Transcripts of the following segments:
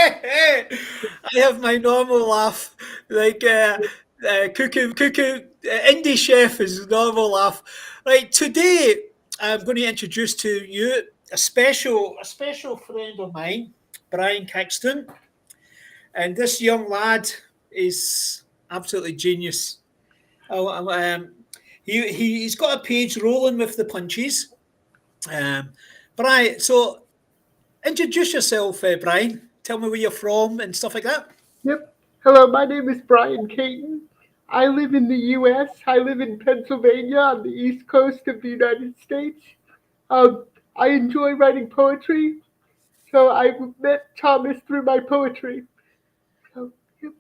I have my normal laugh, like cuckoo, indie chef is normal laugh. Right, today I'm going to introduce to you a special friend of mine, Brian Caxton, and this young lad is absolutely genius. Oh, he's got a page rolling with the punches. Um, Brian, so introduce yourself, Brian. Tell me where you're from and stuff like that. Yep. Hello, my name is Brian Caton. I live in the U.S. I live in Pennsylvania on the East Coast of the United States. I enjoy writing poetry, so I met Thomas through my poetry. So, yep.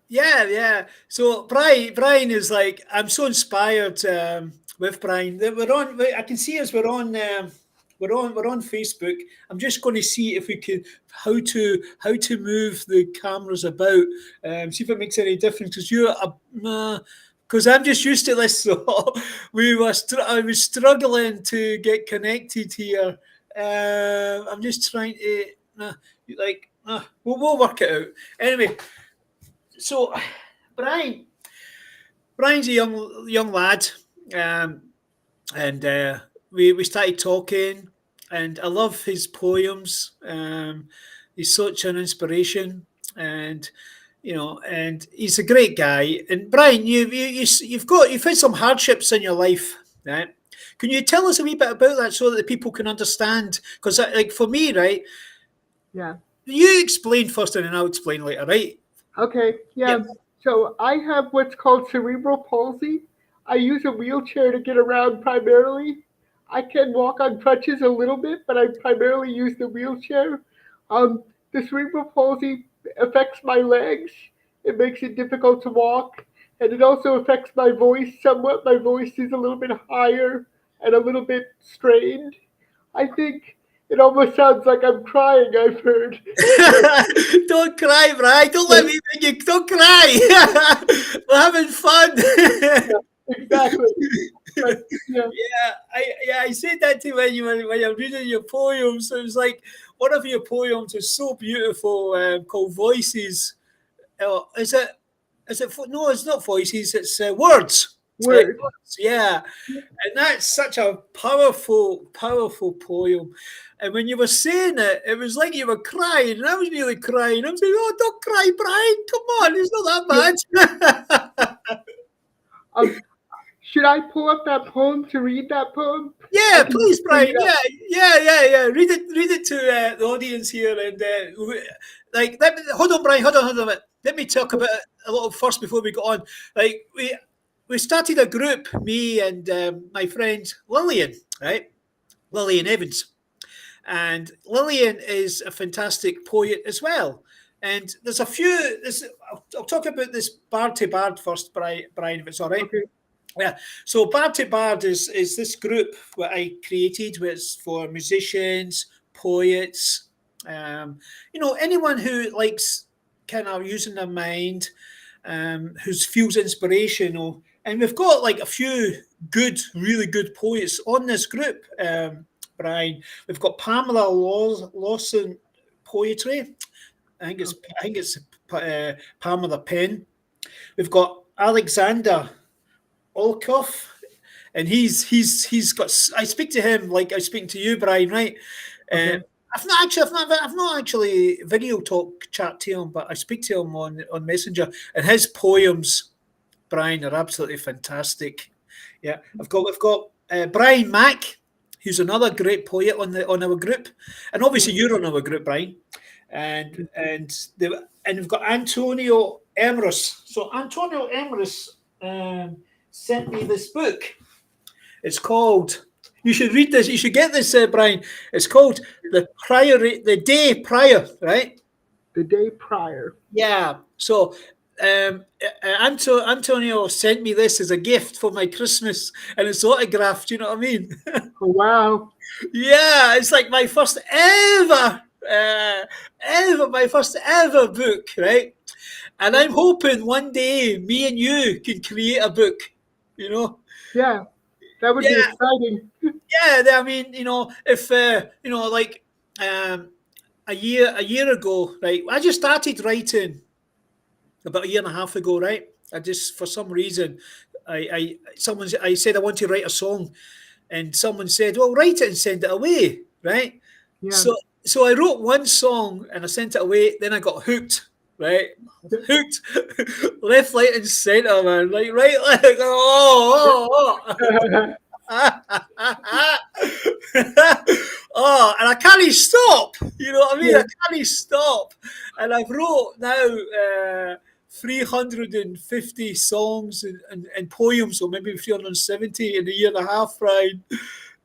Yeah. So Brian is like, I'm so inspired with Brian. That We're on. I can see us. We're on Facebook. I'm just going to see if we can how to move the cameras about. See if it makes any difference. Because I'm just used to this. So I was struggling to get connected here. I'm just trying to we'll work it out. Anyway, so Brian, Brian's a young lad, um, and we started talking, and I love his poems. He's such an inspiration, and and he's a great guy. And Brian, you've had some hardships in your life, right? Can you tell us a wee bit about that so that the people can understand? Because, like for me, right, Yeah. you explain first, and then I'll explain later, right? Okay. Yeah. Yeah. So I have what's called cerebral palsy. I use a wheelchair to get around primarily. I can walk on crutches a little bit, but I primarily use the wheelchair. Um, the cerebral palsy affects my legs. It makes it difficult to walk, and it also affects my voice somewhat. My voice is a little bit higher and a little bit strained. I think it almost sounds like I'm crying, I've heard. Don't cry, Brian. Don't let me make you. Don't cry. We're having fun. Exactly. But yeah, I said that to you when you're reading your poems. It was like one of your poems is so beautiful, called Voices. Is it? No, it's not Voices. It's Words. Right, word. words. Yeah, and that's such a powerful poem. And when you were saying it, it was like you were crying, and I was nearly crying. I'm saying, "Oh, don't cry, Brian. Come on, it's not Yeah. that bad." Um, should I pull up that poem to read that poem? I Yeah, can please, bring it Brian. up. Yeah. Read it to the audience here, and hold on, Brian. Hold on, hold on a minute. Let me talk about it a little first before we go on. Like we started a group, me and my friend Lillian, right? Lillian Evans. And Lillian is a fantastic poet as well. And there's a few. I'll talk about this Bard to Bard first, Brian, if it's all right. Okay. Yeah. So Bard to Bard is this group that I created, which is for musicians, poets, anyone who likes kind of using their mind, who feels inspirational. And we've got like a few really good poets on this group. Brian, we've got Pamela Lawson poetry. I think it's Pamela Penn. We've got Alexander Olkoff, and he's got. I speak to him like I speak to you, Brian. Right? Uh, Okay. I've not actually video talk chat to him, but I speak to him on Messenger, and his poems, Brian, are absolutely fantastic. Yeah, we've got Brian Mack, who's another great poet on our group, and obviously you're on our group, Brian, and we've got Antonio Emrys. So Antonio Emrys sent me this book. It's called. You should read this. You should get this, Brian. It's called the day prior, right? The day prior. Yeah. So Antonio sent me this as a gift for my Christmas, and it's autographed. You know what I mean? Oh, wow. Yeah, it's like my first ever book, right? And I'm hoping one day me and you can create a book. You know? Yeah, that would be Yeah, exciting. yeah. I mean, if like um, a year ago, right? I just started writing about a year and a half ago, right? I just for some reason, I said I want to write a song, and someone said, "Well, write it and send it away," right? Yeah. So so I wrote one song and I sent it away. Then I got hooked, right? Hooked, left, right, and centre, man. Like right, like oh, and I can't stop. You know what I mean? Yeah. I can't stop. And I've wrote now 350 songs and poems, or maybe 370 in a year and a half, Brian.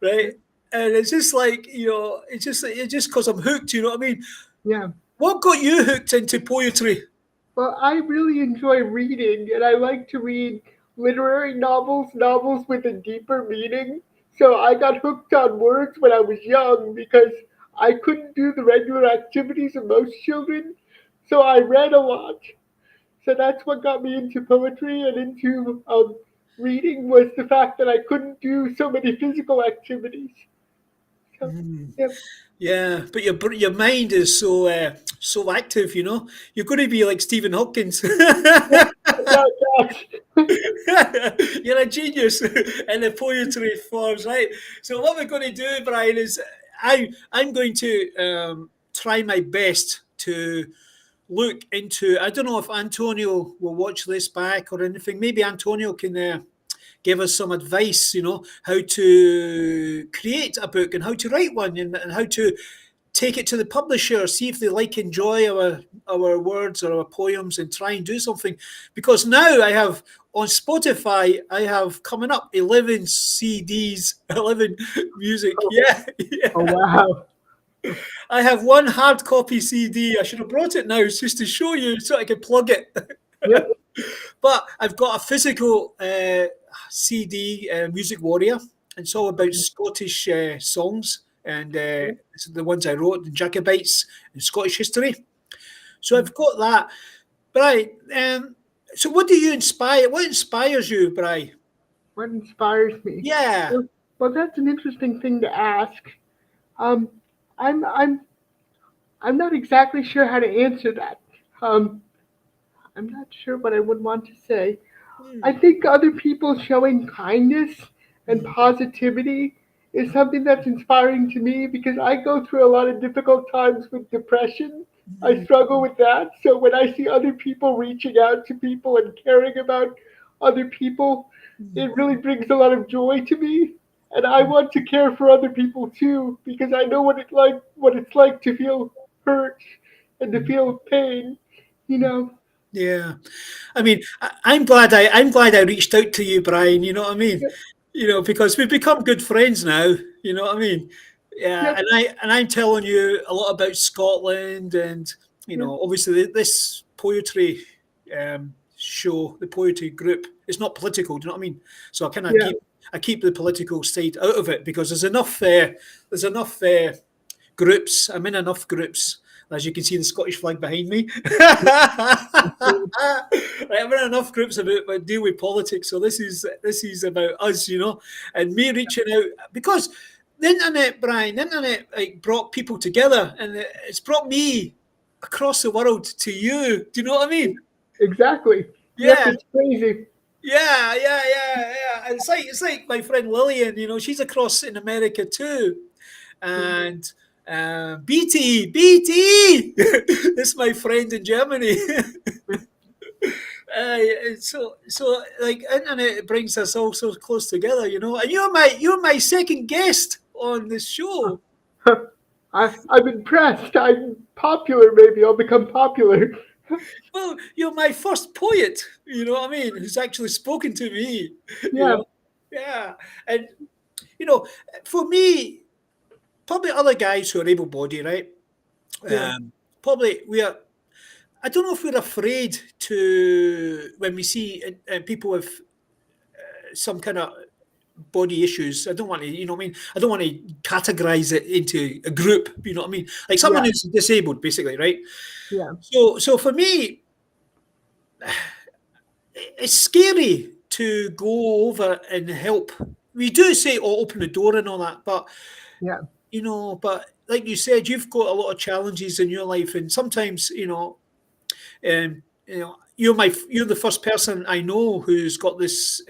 Right? And it's just like, it's just because I'm hooked. You know what I mean? Yeah. What got you hooked into poetry? Well, I really enjoy reading, and I like to read literary novels, novels with a deeper meaning. So I got hooked on words when I was young because I couldn't do the regular activities of most children. So I read a lot. So that's what got me into poetry and into reading was the fact that I couldn't do so many physical activities. So, Mm. yeah, Yeah, but your mind is so active. You're going to be like Stephen Hopkins. yeah, that, that. You're a genius in the poetry forms, right? So what we're going to do, Brian, is I'm going to try my best to look into. I don't know if Antonio will watch this back or anything. Maybe Antonio can give us some advice. How to create a book and how to write one and how to take it to the publisher, see if they enjoy our words or our poems, and try and do something. Because now I have on Spotify, I have coming up 11 CDs, 11 music. Oh, Yeah, oh yeah. wow. I have one hard copy CD. I should have brought it now just to show you so I could plug it. Yep. But I've got a physical CD, Music Warrior. It's all about Scottish songs, and it's the ones I wrote, the Jacobites and Scottish history. So I've got that. Bri, so what do you inspire? What inspires you, Bri? What inspires me? Yeah. Well, well, that's an interesting thing to ask. Um, I'm I'm not exactly sure how to answer that. Um, I'm not sure what I would want to say. I Hmm. think other people showing kindness and Hmm. positivity is something that's inspiring to me because I go through a lot of difficult times with depression. I Hmm. struggle with that. So when I see other people reaching out to people and caring about other people, Hmm. it really brings a lot of joy to me. And I want to care for other people too because I know what it's like to feel hurt and to Hmm. feel pain, you know. Yeah. I mean, I'm glad I reached out to you, Brian. You know what I mean? Yep, Because we've become good friends now. You know what I mean? Yeah, yep, and I'm telling you a lot about Scotland, and yep, obviously this poetry show, the poetry group, it's not political. Do you know what I mean? So I kind of yeah. keep the political side out of it because there's enough groups. I'm in enough groups. As you can see, the Scottish flag behind me. Right, I'm in enough groups about deal with politics. So this is about us, and me reaching out because the internet, Brian, the internet brought people together, and it's brought me across the world to you. Do you know what I mean? Exactly. Yep, Yeah, it's crazy. yeah, yeah, yeah, yeah. And it's like my friend Lillian. She's across in America too, Yeah, and BT, this is my friend in Germany. So like internet brings us all so close together, and you're my second guest on this show. I'm impressed. I'm popular, maybe. I'll become popular. Well, you're my first poet, you know what I mean, who's actually spoken to me. you Yeah, know yeah. And you know for me, probably other guys who are able-bodied, right? yeah, Probably we are. I don't know if we're afraid to when we see people with some kind of body issues. I don't want to, what I mean. I don't want to categorize it into a group. You know what I mean? Like someone yeah, who's disabled, basically, right? yeah, So for me, it's scary to go over and help. We do say, "Oh, open the door" and all that, but yeah, you know, but like you said, you've got a lot of challenges in your life, and sometimes you're the first person I know who's got this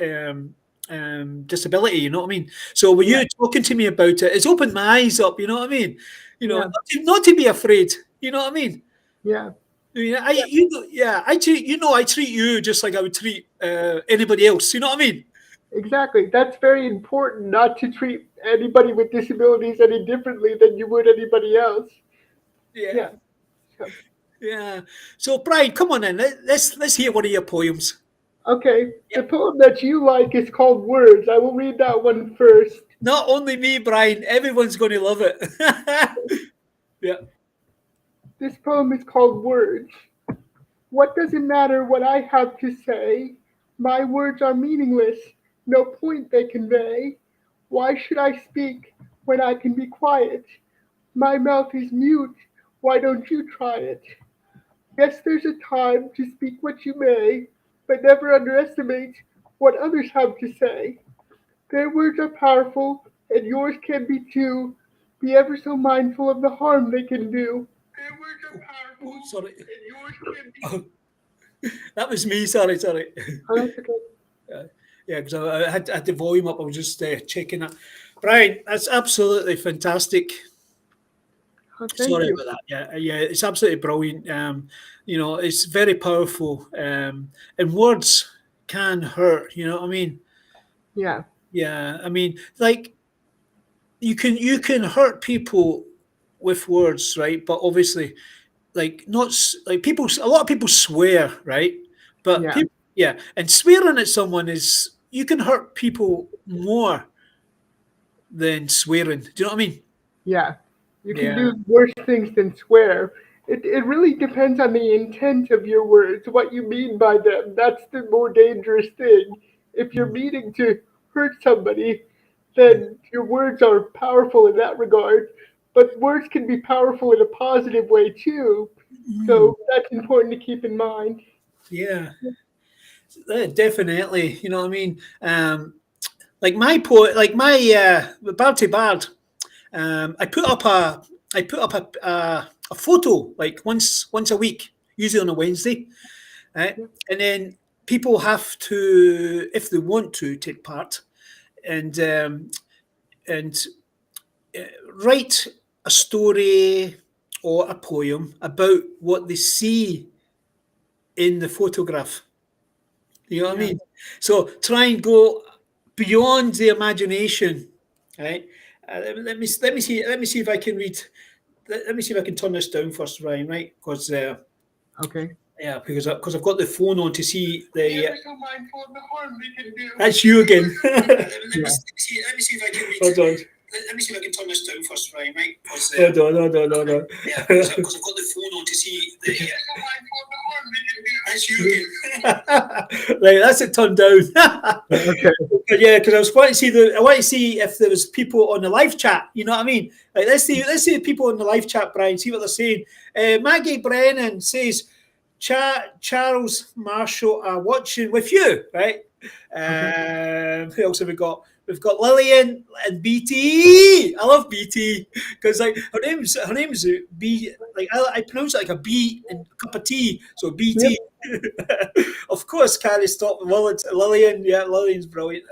disability. You know what I mean? So when Yeah, you talking to me about it, it's opened my eyes up. You know what I mean? yeah, Not to be afraid. You know what I mean? yeah. I mean, I treat I treat you just like I would treat anybody else. You know what I mean? Exactly. That's very important not to treat anybody with disabilities any differently than you would anybody else. Yeah, Yeah. So, yeah. So Brian, come on in. Let's hear one of your poems. okay. The Yep. poem that you like is called Words. I will read that one first. Not only me, Brian. Everyone's going to love it. Yeah. This poem is called Words. What does it matter what I have to say? My words are meaningless, no point they convey. Why should I speak when I can be quiet? My mouth is mute, why don't you try it? Yes, there's a time to speak what you may, but never underestimate what others have to say. Their words are powerful, and yours can be too. Be ever so mindful of the harm they can do. Their words are Oh, powerful, sorry. and yours can be. Oh, that was me. Sorry, sorry. Oh, that's okay. Yeah, because I had the volume up. I was just checking that. Brian, that's absolutely fantastic. Oh, thank Sorry you. about that. Yeah, yeah, it's absolutely brilliant. It's very powerful. And words can hurt. You know what I mean? Yeah, Yeah, I mean, like you can hurt people with words, right? But obviously, like not like people. A lot of people swear, right? But yeah, people, yeah, and swearing at someone is you can hurt people more than swearing. Do you know what I mean? yeah. You can Yeah. do worse things than swear. It really depends on the intent of your words, what you mean by them. That's the more dangerous thing. If you're meaning to hurt somebody, then your words are powerful in that regard. But words can be powerful in a positive way too. Mm, So that's important to keep in mind. yeah. Definitely. You know what I mean? Like my poet, like my Bard to Bard. I put up a photo like once a week, usually on a Wednesday, right? Yeah, And then people have to, if they want to, take part and write a story or a poem about what they see in the photograph. You know what I yeah. mean? So try and go beyond the imagination, right? Let me see if I can read. Let me see if I can turn this down first, Ryan. Right? Because Okay. yeah, because I've got the phone on to see Be the. ever so mindful of the harm they can do. That's you again. Yeah. Let me see if I can read. Hold on. Let me see if I can turn this down first, Ryan. Right? Hold on, hold on, hold on. Yeah, because I've got the phone on to see the. Be ever so mindful of the harm they can do. That's you again. Right, that's it turned down. Okay. But yeah, because I want to see if there was people on the live chat. You know what I mean? Like, let's see the people on the live chat, Brian. See what they're saying. Maggie Brennan says, Charles Marshall are watching with you, right? Okay. Who else have we got? We've got Lillian and BT. I love BT because like her name's B. Like I pronounce it like a B and a cup of tea, so Yep. BT. Of course, Carrie Stop Lillian. Yeah, Lillian's brilliant.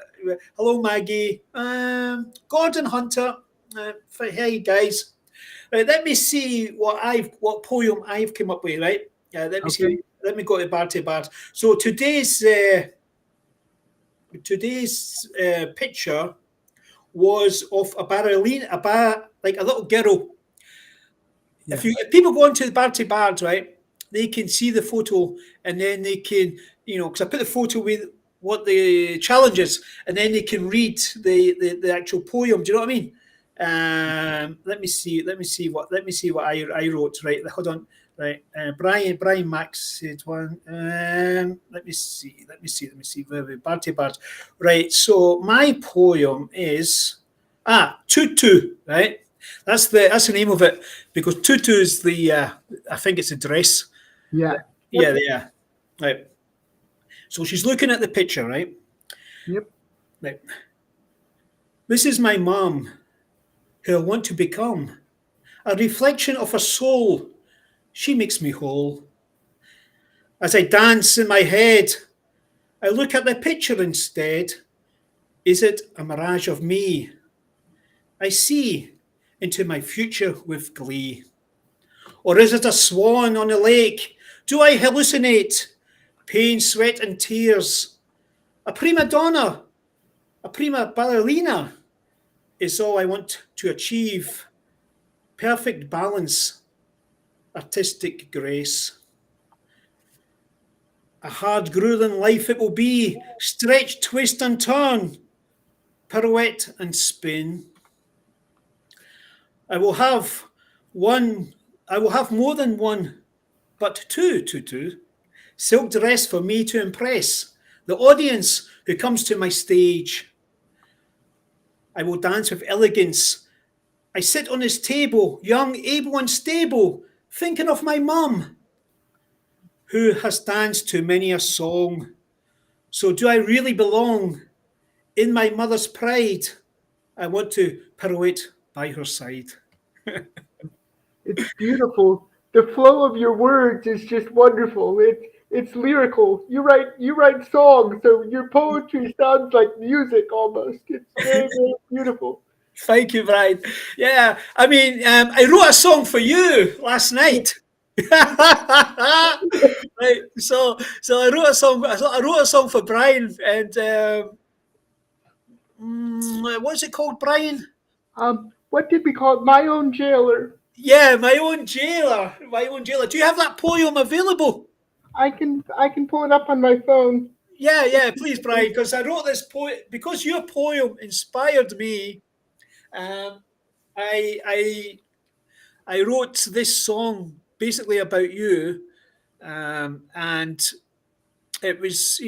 Hello, Maggie. Gordon Hunter. Hey guys. Right, let me see what poem I've come up with. Right. Let me Okay. see. Let me go to Bar to Bar. So today's picture was of a ballerina, like a little girl. Yeah. If people go onto the Bar to Bard, right, they can see the photo and then they can, because I put the photo with what the challenge is, and then they can read the actual poem. Do you know what I mean? Let me see what I wrote. Right, hold on. Right, Brian Max said one. Let me see. Barty Bard. Right. So my poem is Tutu. Right. That's the name of it because tutu is the I think it's a dress. Yeah. Yeah, Yep. yeah. Right. So she's looking at the picture, right? Yep. Right. This is my mom who I want to become. a reflection of her soul. She makes me whole. As I dance in my head, I look at the picture instead. Is it a mirage of me? I see into my future with glee. Or is it a swan on a lake? Do I hallucinate? Pain, sweat, and tears. A prima donna, a prima ballerina is all I want to achieve. Perfect balance, artistic grace. A hard, grueling life it will be. Stretch, twist, and turn. Pirouette and spin. I will have one, I will have more than one, but two to do. Silk dress for me to impress the audience who comes to my stage. I will dance with elegance. I sit on his table, young, able, and stable, thinking of my mum, who has danced to many a song. So, do I really belong in my mother's pride? I want to pirouette by her side. It's beautiful. The flow of your words is just wonderful. It's lyrical. You write songs, so your poetry sounds like music almost. It's very very beautiful. Thank you, Brian. Yeah, I mean, I wrote a song for you last night. Right, so I wrote a song. I wrote a song for Brian, and what's it called, Brian? What did we call it? My own jailer. Yeah, my own jailer. My own jailer. Do you have that poem available? I can pull it up on my phone. Yeah, yeah, please, Brian, because I wrote this poem because your poem inspired me. Um, I I I wrote this song basically about you, and it was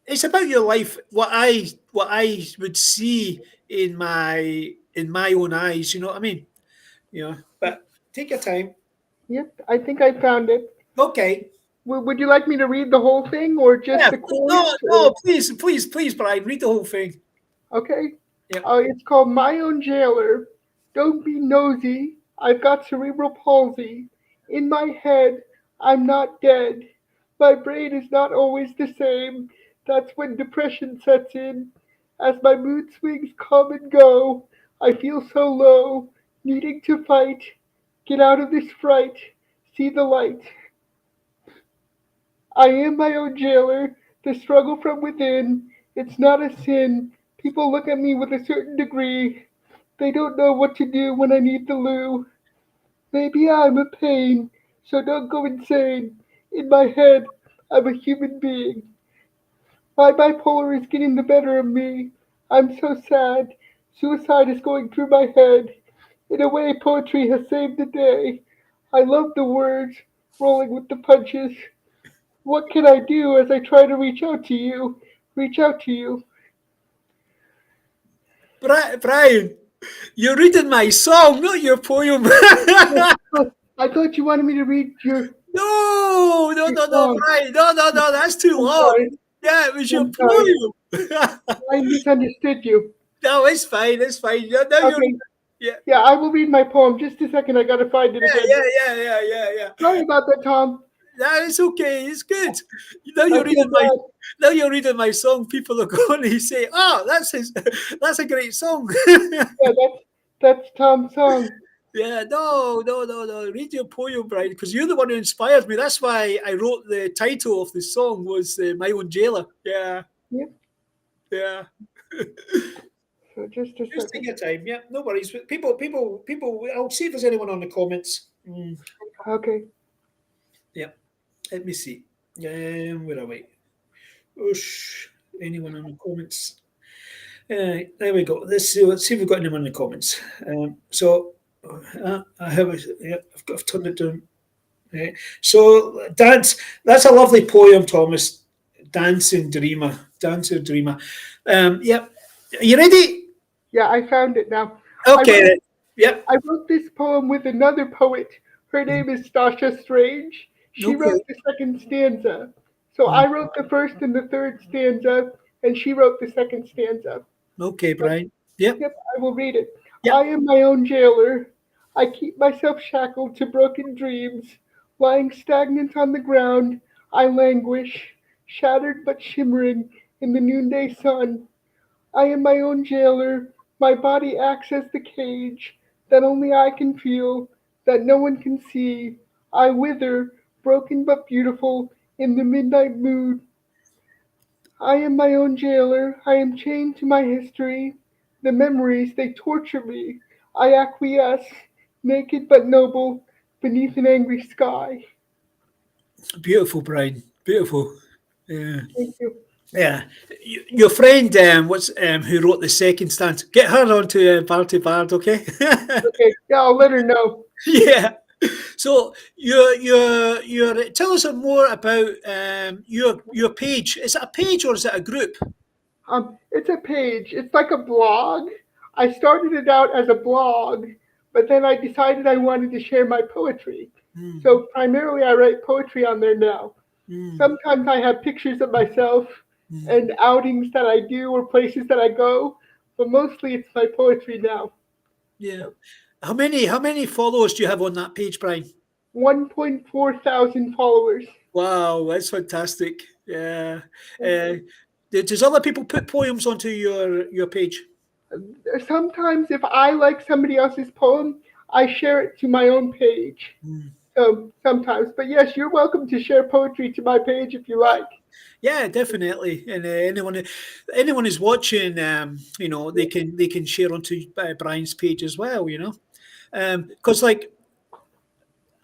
it's about your life. What I would see in my own eyes. You know what I mean? But take your time. Yep, I think I found it. Okay. Would you like me to read the whole thing or just Yeah. the No, chorus? Or no. Please, Brian. Read the whole thing. okay. Yep. It's called My Own Jailer. Don't be nosy. I've got cerebral palsy. In my head, I'm not dead. My brain is not always the same. That's when depression sets in. As my mood swings come and go, I feel so low, needing to fight. Get out of this fright. See the light. I am my own jailer. The struggle from within. It's not a sin. People look at me with a certain degree. They don't know what to do when I need the loo. Maybe I'm a pain, so don't go insane. In my head, I'm a human being. My bipolar is getting the better of me. I'm so sad. Suicide is going through my head. In a way, poetry has saved the day. I love the words, rolling with the punches. What can I do as I try to reach out to you? Reach out to you. Brian, you're reading my song, not your poem. Oh, I thought you wanted me to read No, no, your no, no, song. Brian. No, no, no. That's too I'm long. sorry. Yeah, it was your I'm sorry. poem. I misunderstood you. No, it's fine. It's fine. Now you're. Okay. Yeah, Yeah, I will read my poem. Just a second. I gotta find it again. yeah. Sorry about that, Tom. Yeah, it's okay. It's good. Now I you're feel reading my. bad. Now you're reading my song. People are going to say, "Oh, that's his. That's a great song." Yeah, that's Tom's song. Yeah, no. Read your poem, Brian, because you're the one who inspired me. That's why I wrote the title of the song was "My Own Jailer." Yeah, Yep. yeah. So just a Just take second. your time. Yeah, no worries. But people. I'll see if there's anyone on the comments. Okay. Yeah, let me see. Where are we? Oosh, anyone on the comments? There we go. Let's see if we've got anyone in the comments. I have. Yeah, I've turned it down. So that's a lovely poem, Thomas. Dancing Dreamer. Yep. Are you ready? Yeah, I found it now. I Okay. wrote Then. Yep. I wrote this poem with another poet. Her name is Stasha Strange. She Okay. wrote the second stanza. So Mm. I wrote the first and the third stanza, and she wrote the second stanza. Okay, So, Brian. Yep. yep, I will read it. I Yep. am my own jailer. I keep myself shackled to broken dreams. Lying stagnant on the ground, I languish, shattered but shimmering in the noonday sun. I am my own jailer. My body acts as the cage that only I can feel, that no one can see. I wither, broken but beautiful, in the midnight mood. I am my own jailer. I am chained to my history. The memories, they torture me. I acquiesce, naked but noble, beneath an angry sky. Beautiful, Brian. Beautiful. Yeah. Thank you. Yeah. Your friend, what's who wrote the second stanza? Get her onto Bar to Bard, okay? Okay, yeah, I'll let her know. Yeah. So your tell us more about your page. Is it a page or is it a group? It's a page. It's like a blog. I started it out as a blog, but then I decided I wanted to share my poetry. Mm, So primarily I write poetry on there now. mm, Sometimes I have pictures of myself mm. and outings that I do or places that I go, but mostly it's my poetry now. Yeah. How many followers do you have on that page, Brian? 1.4 thousand followers. Wow, that's fantastic. Yeah. Uh, does other people put poems onto your page? Sometimes if I like somebody else's poem, I share it to my own page. Mm. So sometimes, but yes, you're welcome to share poetry to my page if you like. Yeah, definitely. And anyone who's watching, they can share onto Brian's page as well. Because like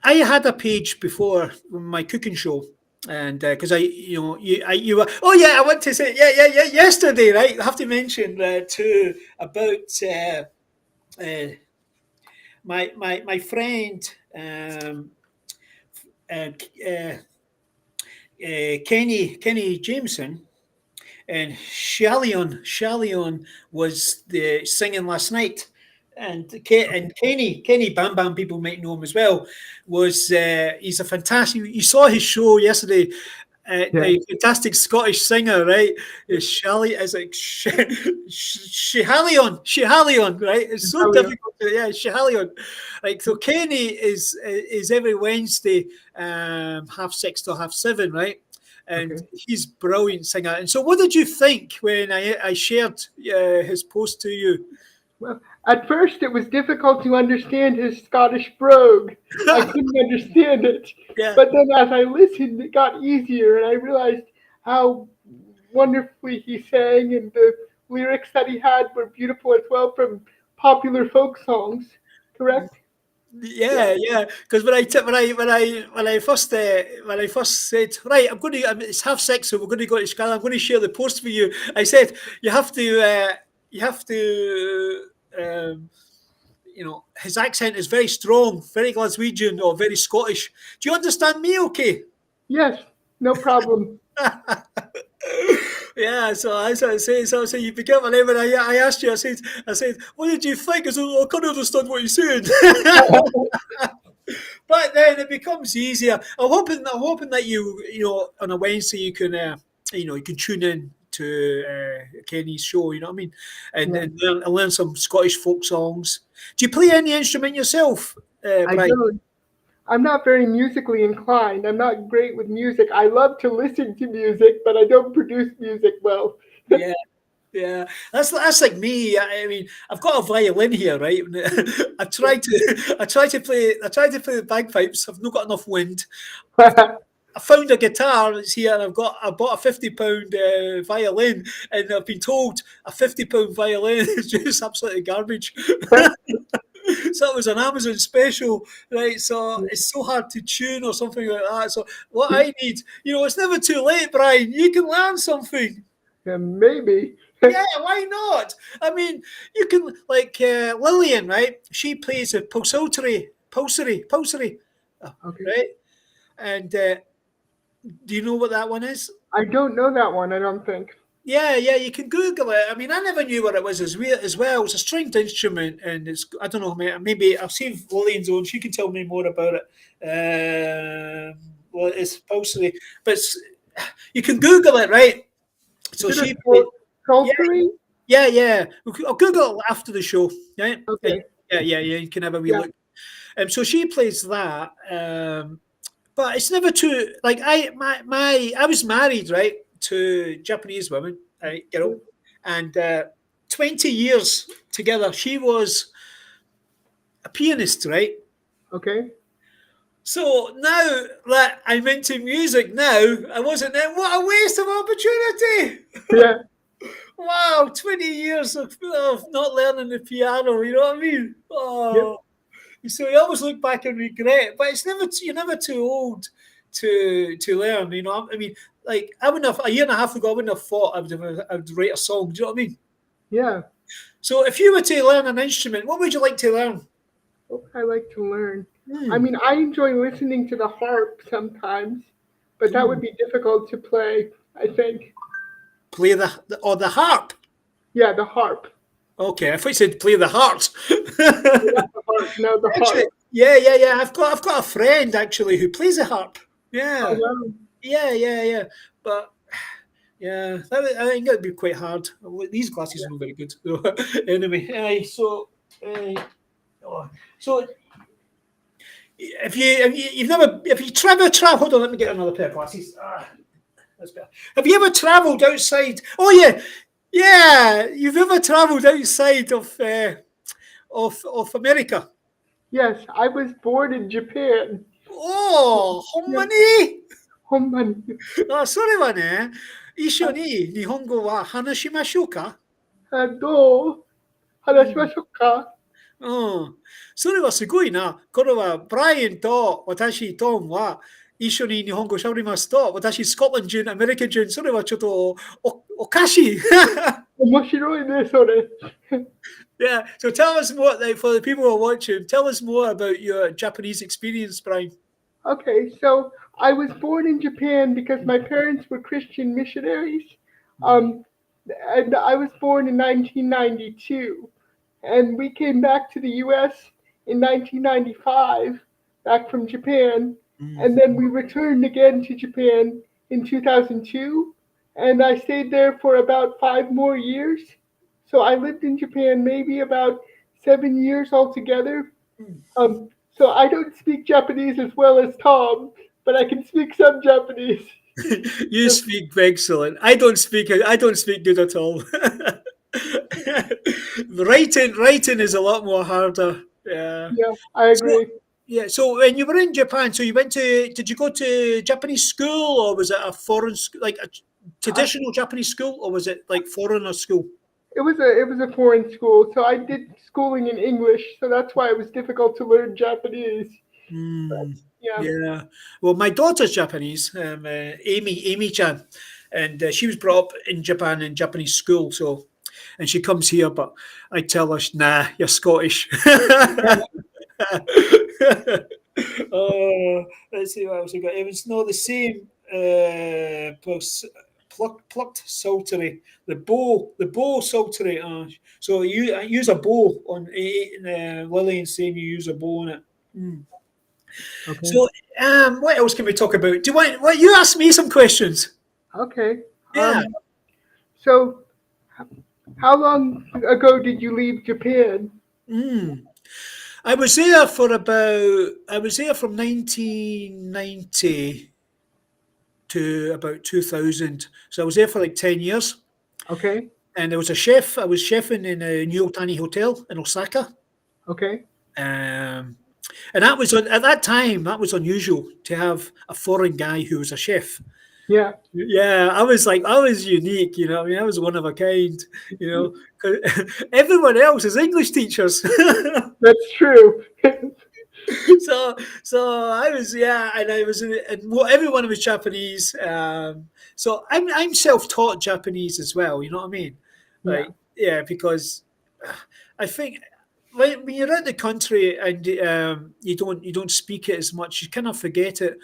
I had a page before my cooking show, and because you were. Oh yeah, I want to say yeah. Yesterday, right? I have to mention too about uh, my friend uh, uh, Kenny Jameson. And Shalion was the singing last night, and Kenny Bam Bam, people might know him as well. Was he's a fantastic? You saw his show yesterday. Yeah. A fantastic Scottish singer, right? Is Shally is like Shihalion, right? It's so Elio. difficult. Yeah, Shihalion. Like so, Kenny is every Wednesday, 6:30 to 7:30, right? And Okay. he's brilliant singer. And so, what did you think when I shared his post to you? Well, at first it was difficult to understand his Scottish brogue. I couldn't understand it. Yeah, But then as I listened, it got easier, and I realized how wonderfully he sang, and the lyrics that he had were beautiful as well from popular folk songs. Correct? Yeah. yeah. Because when I first said right, it's 6:30, so we're going to go to Scotland. I'm going to share the post with you. I said you have to you have to. His accent is very strong, very Glaswegian or very Scottish. Do you understand me? Okay. Yes. No problem. Yeah, so I said you became an name, and I asked you, I said, what did you think? I said, I can't understand what you said. But then it becomes easier. I'm hoping that on a Wednesday you can tune in to Kenny's show. You know what I mean, and Yeah. and learn some Scottish folk songs. Do you play any instrument yourself, I Brian? don't. I'm not very musically inclined. I'm not great with music. I love to listen to music, but I don't produce music well. Yeah. Yeah, that's like me. I mean, I've got a violin here, right? I try to play the bagpipes. I've not got enough wind. I've got I found a guitar that's here, and I bought a £50 violin, and I've been told a £50 violin is just absolutely garbage. So it was an Amazon special, right? So it's so hard to tune or something like that. So what I need, it's never too late, Brian. You can learn something. Maybe. Yeah, why not? I mean, you can like Lillian, right? She plays a pulsery, Okay. right? And do you know what that one is? I don't know that one, I don't think. Yeah. You can Google it. I mean, I never knew what it was as well. It's a stringed instrument, and I don't know. Maybe I'll see if Lillian's on. She can tell me more about it. Well, it's pulsery, but you can Google it, right? Is So it a she, yeah, psaltery? Yeah, yeah. I'll Google it after the show. Right? Okay. Yeah, yeah, yeah. You can have a wee Yeah. look. So she plays that. But it's never too like I was married, right, to Japanese woman, right, girl, and 20 years together. She was a pianist, right? Okay. So now that I'm into music now, I wasn't there. What a waste of opportunity! Yeah. Wow, 20 years of not learning the piano, you know what I mean? Yep. Oh, so you always look back and regret, but it's never you're never too old to learn. You know, I mean, like I wouldn't have a year and a half ago. I wouldn't have thought I would write a song. Do you know what I mean? Yeah. So if you were to learn an instrument, what would you like to learn? What I like to learn. I Hmm. mean, I enjoy listening to the harp sometimes, but that Hmm. would be difficult to play, I think. Play the harp. Yeah, the harp. Okay, I thought you said play the heart. Not the harp. No, the Actually, harp. yeah, yeah, yeah. I've got a friend actually who plays the harp. Oh, Yeah, wow. yeah, yeah, yeah. But yeah, I think that'd be quite hard. Well, these glasses are not very good. Anyway, oh, so if you've never if you travel, hold on, let me get another pair of glasses. That's better. Have you ever travelled outside? Oh yeah, yeah. You've ever travelled outside of America? Yes, I was born in Japan. おお、ほん Yeah. まに？ほんまに。あ、それはね、一緒あ、に日本語は話しましょうか？どううん。話しましょうか？うん。それはすごいな。これはブライアンと私、トムは一緒に日本語喋りますと、私、スコットランド人、アメリカ人、それはちょっとおかしい。面白いね、それ。Yeah. So tell us more, like, for the people who are watching, tell us more about your Japanese experience, Brian. Okay, so I was born in Japan because my parents were Christian missionaries. Um, and I was born in 1992. And we came back to the US in 1995, back from Japan. And then we returned again to Japan in 2002. And I stayed there for about 5 more years. So I lived in Japan maybe about 7 years altogether. So I don't speak Japanese as well as Tom, but I can speak some Japanese. You speak excellent. I don't speak good at all. Writing is a lot more harder. Yeah. Yeah, I So agree. yeah. So when you were in Japan, so you went to did you go to Japanese school or was it a foreign school, like a I, traditional Japanese school, or was it like foreigner school? it was a foreign school, so I did schooling in English, so that's why it was difficult to learn Japanese. But Hmm. yeah, Yeah. Well, my daughter's Japanese, Amy Chan, and she was brought up in Japan in Japanese school. So, and she comes here, but I tell her, nah, you're Scottish. Oh, let's see what else we got. It was not the same. Plucked saltery, the bow saltery. So you I use a bow on Lillian saying you use a bow on it. Mm. okay, So, what else can we talk about? Do you want? Well, you ask me some questions. okay. Yeah. So how long ago did you leave Japan? Mm. I was there for about. I was there from 1990 to about 2000. So I was there for like 10 years. Okay, And there was a chef. I was chefing in a New Otani Hotel in Osaka. okay, Um, and at that time that was unusual to have a foreign guy who was a chef. yeah, Yeah, I was unique, you know. I mean, I was one of a kind, you know. 'Cause everyone else is English teachers. that's true. so I was, yeah, and I was and everyone was Japanese. So I'm self-taught Japanese as well. You know what I mean? Yeah, Like, yeah, because I think when you're in the country and you don't speak it as much, you kind of forget it.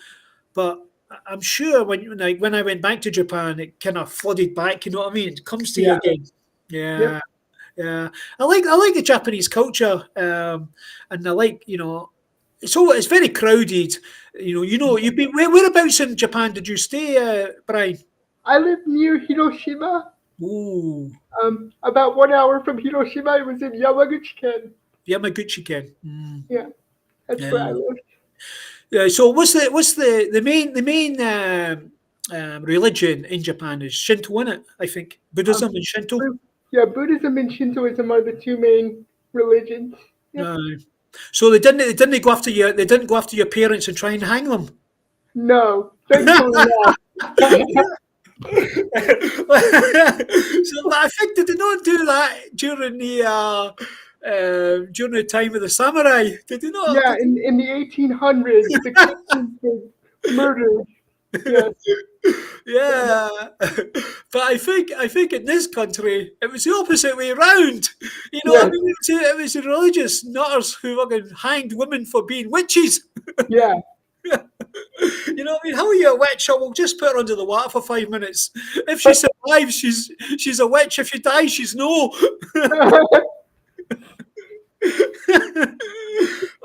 But I'm sure when I went back to Japan, it kind of flooded back. You know what I mean? It comes to you yeah, again. yep, Yeah, yeah. I like the Japanese culture, and I like it's very crowded. You've been whereabouts in Japan did you stay, Brian? I live near Hiroshima. Ooh, About 1 hour from Hiroshima, it was in Yamaguchi Ken. Yamaguchi Ken. Mm, Yeah, that's where I yeah. lived. Yeah. So what's the main religion in Japan is Shinto, in it? I think Um, Buddhism and Shinto. yeah, Buddhism and Shintoism are the two main religions. Yep. Uh, so they didn't go after you. They didn't go after your parents and try and hang them. No, thankfully not. So, but I think did they not do that during the time of the samurai? Did they not? Yeah, in the 1800s, the king was murdered. Yes. Yeah, but I think in this country it was the opposite way round. You know, what I Yes. mean, it was the religious nutters who fucking hanged women for being witches. Yeah. You know, what I mean, how are you a witch? Oh, we'll just put her under the water for 5 minutes. If she survives, she's a witch. If she dies, she's no.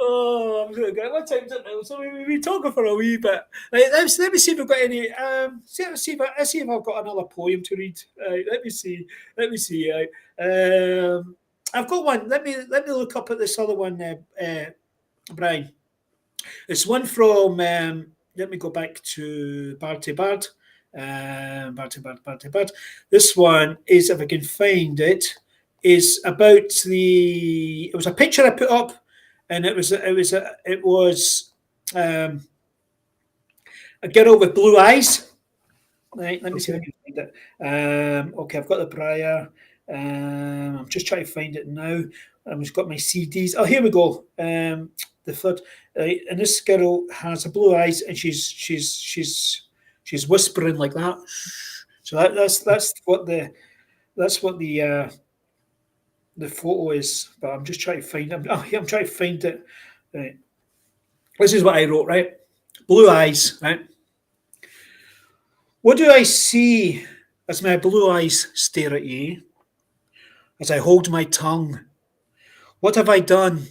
Oh, I'm gonna go. What time's it now? So we've been talking for a wee bit. Right, let me see if we've got any. Let's see if I've got another poem to read. Let me see. Let me see. I've got one. Let me look up at this other one, Brian. It's one from. Let me go back to Baird to Baird. Baird. This one is, if I can find it, is about the. It was a picture I put up, and it was a girl with blue eyes. Right, let me see if I Okay. can find it. Okay, I've got the prior. I'm just trying to find it now. I've just got my CDs. Oh, here we go. The third, and this girl has a blue eyes, and she's whispering like that. So that's what the photo is. But I'm just trying to find. I'm trying to find it. Right. This is what I wrote. Right, blue eyes. Right. What do I see as my blue eyes stare at ye, as I hold my tongue? What have I done?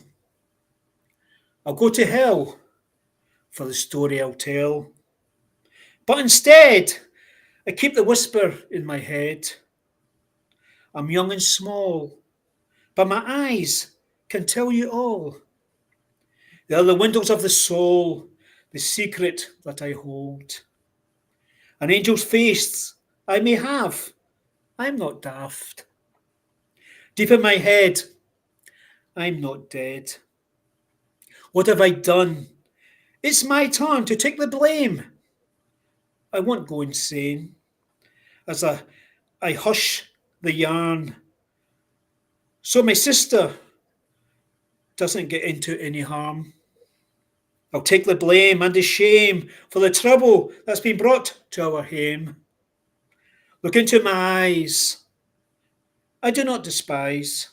I'll go to hell for the story I'll tell. But instead, I keep the whisper in my head. I'm young and small, but my eyes can tell you all. They are the windows of the soul, the secret that I hold. An angel's face I may have, I'm not daft. Deep in my head, I'm not dead. What have I done? It's my turn to take the blame. I won't go insane as I hush the yarn so my sister doesn't get into any harm. I'll take the blame and the shame for the trouble that's been brought to our home. Look into my eyes. I do not despise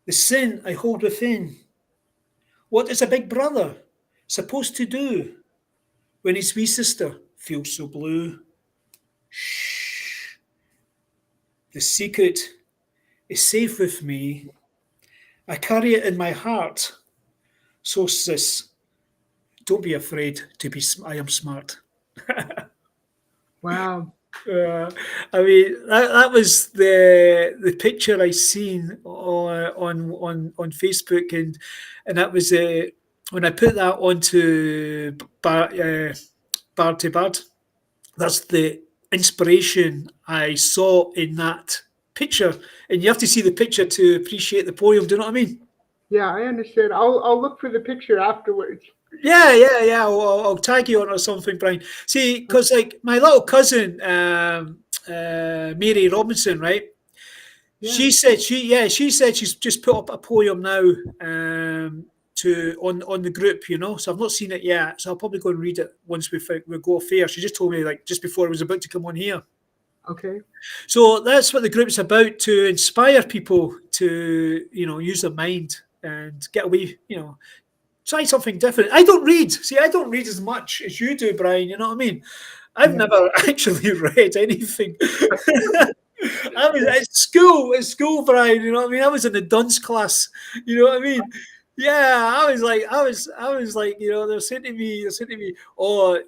the sin I hold within. What is a big brother supposed to do when his wee sister feels so blue? Shh. The secret is safe with me. I carry it in my heart. So, sis, don't be afraid to be. I am smart. Wow. Uh, I mean, that was the picture I seen on Facebook, and that was when I put that onto Bar to Bard. That's the inspiration I saw in that picture, and you have to see the picture to appreciate the poem. Do you know what I mean? Yeah, I understand. I'll look for the picture afterwards. Yeah. I'll tag you on or something, Brian. See, because like my little cousin, Mary Robinson, right? Yeah. She said she's just put up a poem now to on the group, So I've not seen it yet. So I'll probably go and read it once we go fair. She just told me like just before I was about to come on here. Okay. So that's what the group's about, to inspire people to use their mind and get away, try something different. I don't read. See, I don't read as much as you do, Brian. You know what I mean? I've Yeah. never actually read anything. I was at school, Brian. You know what I mean? I was in the dunce class. You know what I mean? Yeah, I was like, they're saying to me, oh,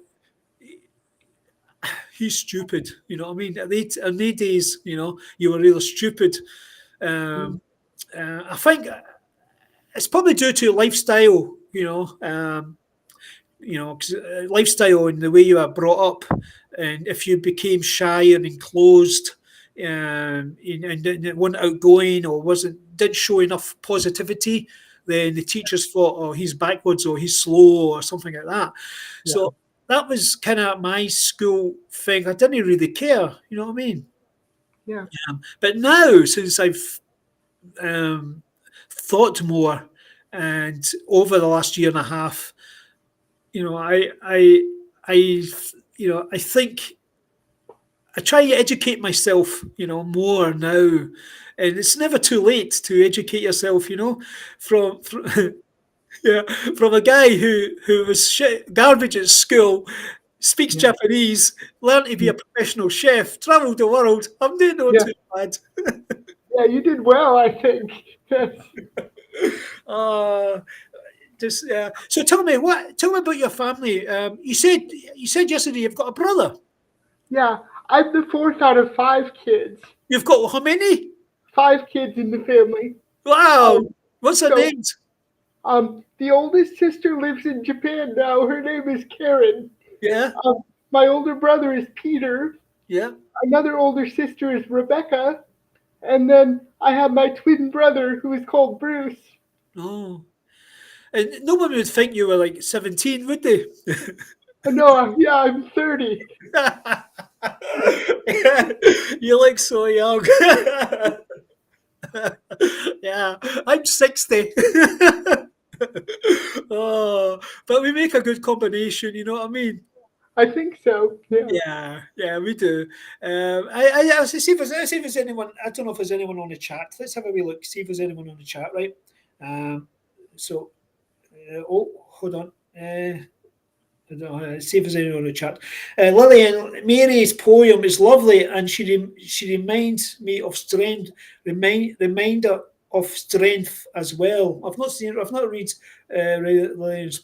he's stupid. You know what I mean? In the days, you were really stupid. Mm. Um, I think it's probably due to lifestyle. 'Cause, lifestyle and the way you were brought up, and if you became shy and enclosed, and weren't outgoing or didn't show enough positivity, then the teachers thought, oh, he's backwards or he's slow or something like that. Yeah. So that was kind of my school thing. I didn't really care, you know what I mean? Yeah. But now, since I've um, thought more, and over the last year and a half, you know, I, I think I try to educate myself, more now, and it's never too late to educate yourself, from yeah, from a guy who was garbage at school, speaks Yeah. Japanese, learned to be a Mm. professional chef, travelled the world. I'm doing not Yeah. too bad. Yeah. You did well, I think. Yes. Uh, so tell me about your family. You said yesterday you've got a brother. Yeah. I'm the fourth out of five kids. You've got how many? Five kids in the family. Wow. Um, What's their so names? the oldest sister lives in Japan now. Her name is Karen. Yeah, Um, my older brother is Peter. yeah. Another older sister is Rebecca. And then I have my twin brother who is called Bruce. Oh, and no one would think you were like 17, would they? No, yeah, I'm 30. You look so young. Yeah, I'm 60. Oh, but we make a good combination, you know what I mean? I think so. Yeah. Yeah, yeah, we do. I'll see if there's anyone. I don't know if there's anyone on the chat. Let's have a wee look. See if there's anyone on the chat, right? Um, so, hold on. I don't know, see if there's anyone on the chat. Lillian, Mary's poem is lovely, and she reminds me of strength. Reminder of strength as well. I've not seen. I've not read Lillian's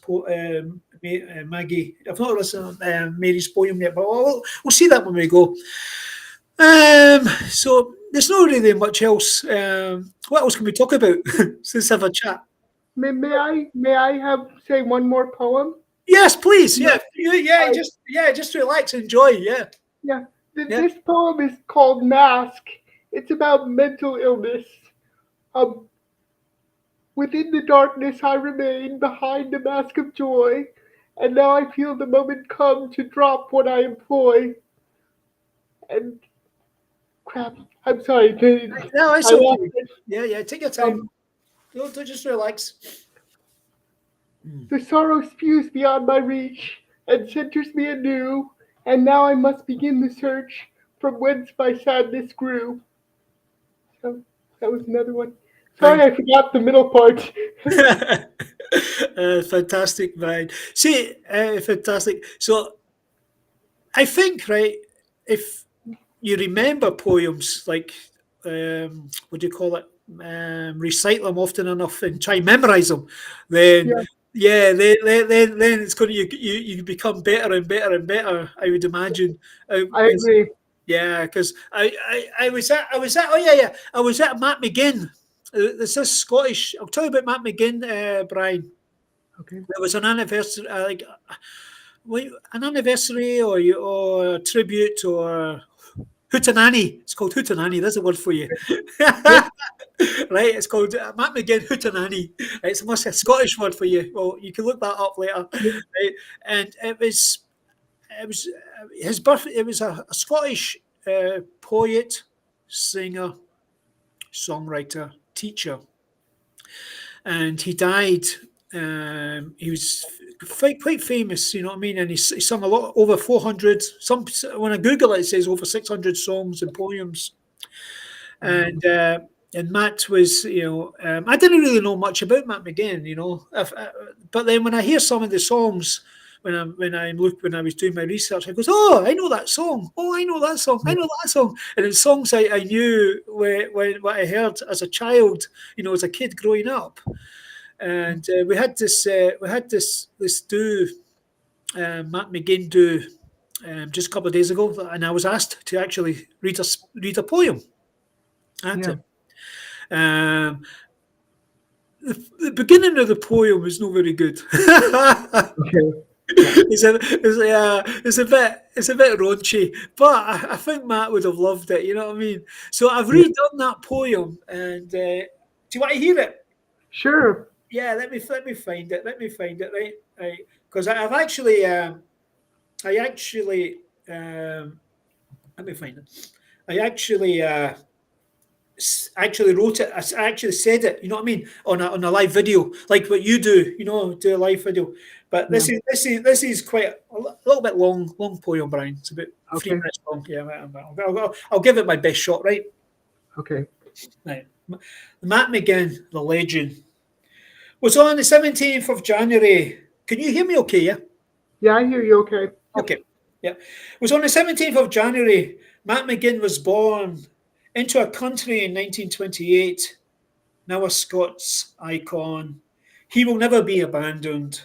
Maggie. I've not listened to Mary's poem yet, but we'll see that when we go. So there's not really much else. What else can we talk about? Let's have a chat. May I have say one more poem? Yes, please. Yeah. Yeah, yeah. I, Just relax, enjoy. Yeah, yeah. yeah. This poem is called Mask. It's about mental illness. Um, Within the darkness I remain behind a mask of joy, and now I feel the moment come to drop what I employ. And crap, I'm sorry. No, it's I lost okay. it. Yeah, yeah. Take your time. Um, Don't just relax. Mm. the sorrow spews beyond my reach and centers me anew, and now I must begin the search from whence my sadness grew. So that was another one. Sorry, Thank I forgot the middle part. you. Fantastic, Brian. See, fantastic. So I think, right, if you remember poems like, what do you call it? Recite them often enough and try and memorize them, then Yeah, yeah, then it's going to you become better and better and better. I would imagine. I agree. Yeah, because I was at oh yeah, yeah, I was at Matt McGinn. There's this Scottish. I'll tell you about Matt McGinn, Brian. Okay. There was an anniversary, an anniversary or a tribute or hootenanny. It's called hootenanny. There's a word for you. Yeah, Right, it's called Matt McGinn hootenanny. It's almost a Scottish word for you. Well, you can look that up later. yeah, Right, and it was his birth. It was a Scottish poet, singer, songwriter, teacher, and he died. He was quite famous, you know what I mean, and he sung a lot, over 400. Some when I Google it, it says over 600 songs and poems, wow. and Matt was, I didn't really know much about Matt McGinn, but then when I hear some of the songs, when I was doing my research, I goes, oh, I know that song. Oh, I know that song. I Yeah, know that song. And it's songs I knew when what I heard as a child, as a kid growing up. And we had this do Matt McGinn do. just a couple of days ago, and I was asked to actually read a poem at Yeah. it. Um, the beginning of the poem was not very good. Okay. Yeah. It's a bit raunchy, but I think Matt would have loved it. You know what I mean? So I've Yeah. redone that poem, and do you want to hear it? Sure. Yeah, let me find it. Let me find it. Right. Because I've actually I actually let me find it. I actually wrote it. I actually said it. You know what I mean? On a live video, like what you do. You know, do a live video. But Yeah. this is quite a little bit long poem, Brian. It's about three Okay. minutes long. Yeah, I'll give it my best shot. Right. Okay. Right. Matt McGinn, the legend, was on the 17th of January. Can you hear me? Okay. Yeah. Yeah, I hear you. Okay. Yep. Okay. Yeah. It was on the 17th of January. Matt McGinn was born into a country in 1928, now a Scots icon. He will never be abandoned.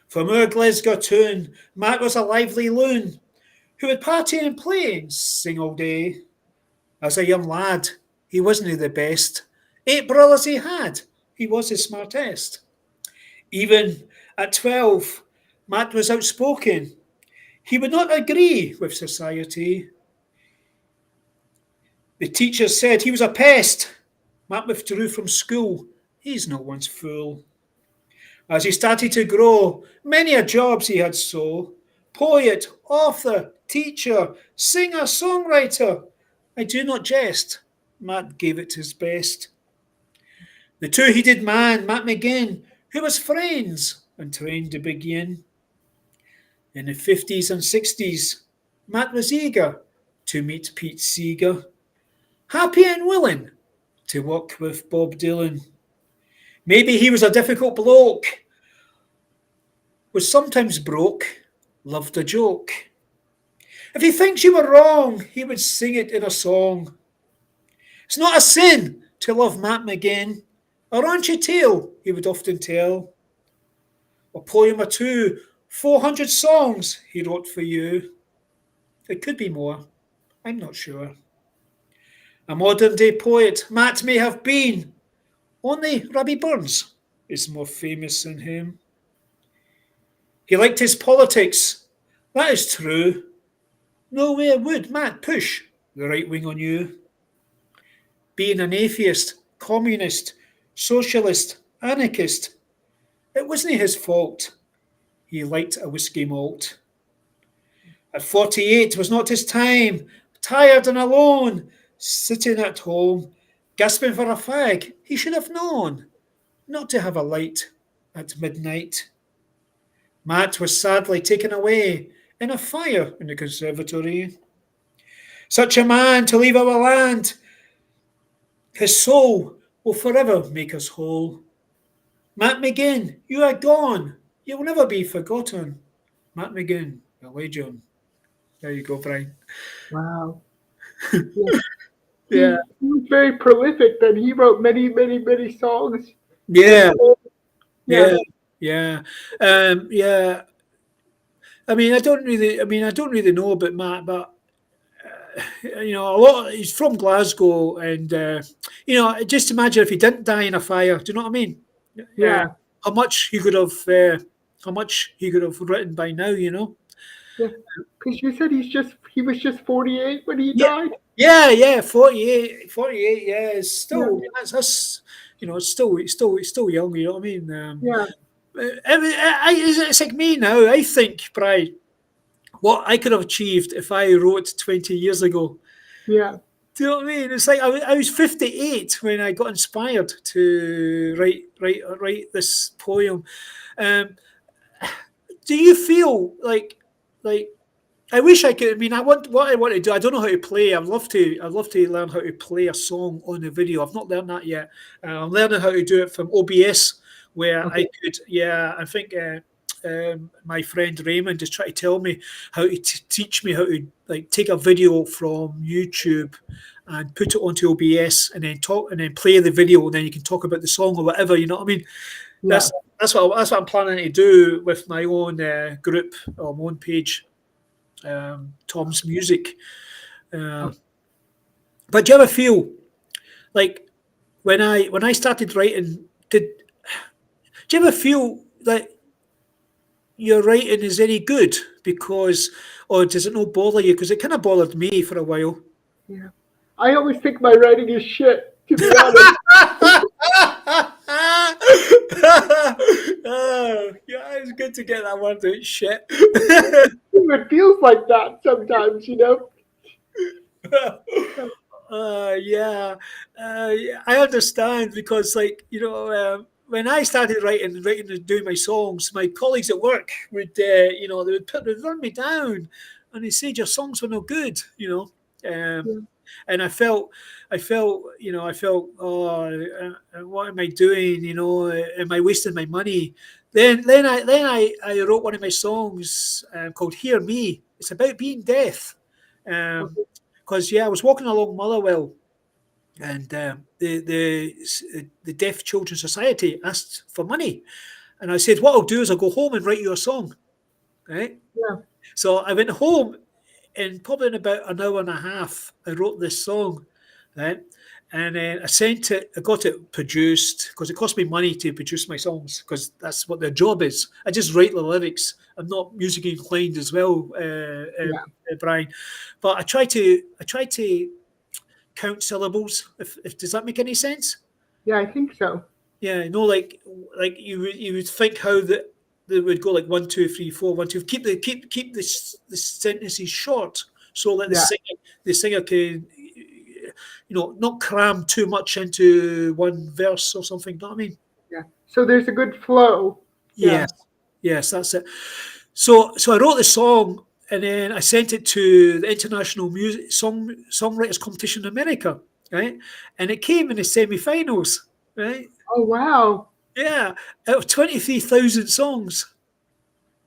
From our Glasgow tune, Matt was a lively loon who would party and play and sing all day. As a young lad, he wasn't the best. 8 brothers he had, he was the smartest. Even at 12, Matt was outspoken. He would not agree with society. The teachers said he was a pest. Matt withdrew from school. He's no one's fool. As he started to grow, many a jobs he had so. Poet, author, teacher, singer, songwriter. I do not jest. Matt gave it his best. The two-headed man, Matt McGinn, who was friends and trained to begin. In the 50s and 60s, Matt was eager to meet Pete Seeger, happy and willing to work with Bob Dylan. Maybe he was a difficult bloke, was sometimes broke, loved a joke. If he thinks you were wrong, he would sing it in a song. It's not a sin to love Matt McGinn. A raunchy tale, he would often tell. A poem or two, 400 songs he wrote for you. It could be more, I'm not sure. A modern day poet, Matt may have been, only Robbie Burns is more famous than him. He liked his politics, that is true. Nowhere would Matt push the right wing on you. Being an atheist, communist, socialist, anarchist, it wasn't his fault. He liked a whiskey malt. At 48 was not his time, tired and alone, sitting at home, gasping for a fag. He should have known not to have a light at midnight. Matt was sadly taken away in a fire in the conservatory. Such a man to leave our land, his soul will forever make us whole. Matt McGinn, you are gone. You will never be forgotten. Matt McGinn, the legend. There you go, Brian. Wow. Yeah. Yeah, He was very prolific. Then he wrote many songs. And yeah, yeah. yeah, yeah, yeah. I don't really know about Matt, but a lot. He's from Glasgow, and just imagine if he didn't die in a fire. Do you know what I mean? Uh, Yeah. how much how much he could have written by now. You know. Yeah. Because you said he was just 48 when he Yeah, died. yeah. 48, 48. Yeah, it's Yeah. still that's it's still young. You know what I mean? Yeah. It's like me now. I think, Brian, what I could have achieved if I wrote 20 years ago. Yeah. Do you know what I mean? It's like I was 58 when I got inspired to write this poem. Um, do you feel like I wish I could? I mean, I want what I want to do. I don't know how to play. I'd love to learn how to play a song on the video. I've not learned that yet. I'm learning how to do it from OBS, where I Okay. could. Yeah, I think. My friend Raymond is trying to tell me how to teach me how to like take a video from YouTube and put it onto OBS and then talk and then play the video and then you can talk about the song or whatever. You know what I mean? Yeah. That's that's what I'm planning to do with my own group or my own page. Tom's music. Uh, but do you ever feel like when I started writing, do you ever feel that your writing is any good because, or does it not bother you? Because it kind of bothered me for a while. Yeah. I always think my writing is shit, to be honest. Oh, yeah, it's good to get that word out. Shit. It feels like that sometimes, you know? Yeah, yeah, I understand because, like, when I started writing and doing my songs, my colleagues at work would, they'd run me down, and they said your songs were no good, Yeah. and I felt, what am I doing? Am I wasting my money? Then I wrote one of my songs called "Hear Me." It's about being deaf. Um, Okay. because I was walking along Motherwell, and the Deaf Children's Society asked for money, and I said, "What I'll do is I'll go home and write you a song." Right. Yeah. So I went home, and probably in about an hour and a half, I wrote this song, right? And then I sent it. I got it produced because it cost me money to produce my songs because that's what their job is. I just write the lyrics. I'm not musically inclined as well, Yeah. Brian. But I try to count syllables. If does that make any sense? Yeah, I think so. Yeah, like you would think how they would go like 1, 2, 3, 4, 1, 2. Keep the sentences short so that the Yeah. singer can not cram too much into one verse or something. You know what I mean? Yeah. So there's a good flow. Yeah. Yes, yes, that's it. So I wrote the song and then I sent it to the International Music Songwriters Competition in America, right? And it came in the semi-finals, right? Oh, wow. Yeah, out of 23,000 songs.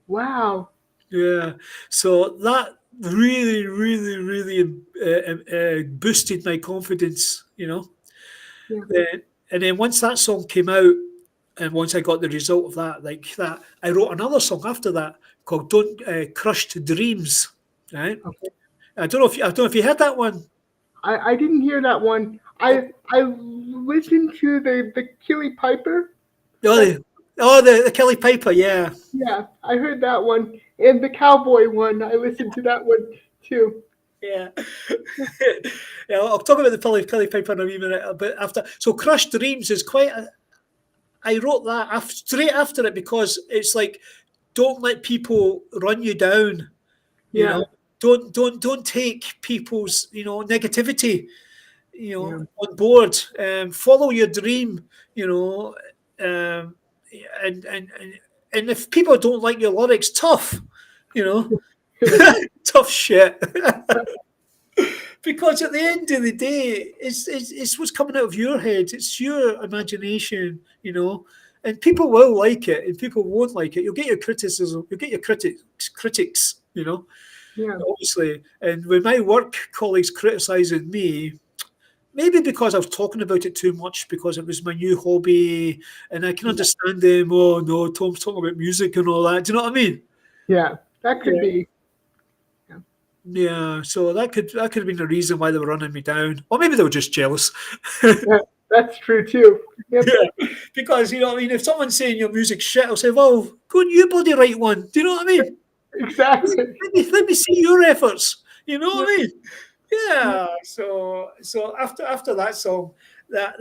Wow. Yeah, so that really, really, really boosted my confidence, Yeah. And then once that song came out, and once I got the result of that, like that, I wrote another song after that called "Don't Crushed Dreams." Right? Okay. I don't know if you heard that one. I didn't hear that one. Oh, I listened to the Killy Piper. oh, That the Kelly Piper, yeah, Yeah, I heard that one. And the cowboy one, I listened to that one too. yeah. Yeah, I'll talk about the Kelly Piper in a wee minute. But after, so "Crushed Dreams" is quite. I wrote that straight after it because it's like, don't let people run you down. You know, Yeah. don't take people's negativity Yeah. on board. Follow your dream. You know, um, and if people don't like your lyrics, tough. You know, tough shit. Because at the end of the day, it's what's coming out of your head. It's your imagination. And people will like it, and people won't like it. You'll get your criticism. You'll get your critics. Yeah. Obviously. And when my work colleagues criticising me, maybe because I was talking about it too much, because it was my new hobby, and I can Yeah. understand them. Oh no, Tom's talking about music and all that. Do you know what I mean? Yeah. That could Yeah. be. Yeah. Yeah. So that could have been the reason why they were running me down, or maybe they were just jealous. Yeah, that's true too. Yep. Yeah, because you know what I mean. If someone's saying your music's shit, I'll say, "Well, go and you bloody write one." Do you know what I mean? Exactly. Let me see your efforts. You know what Yep. I mean? Yep. Yeah. So after that song, that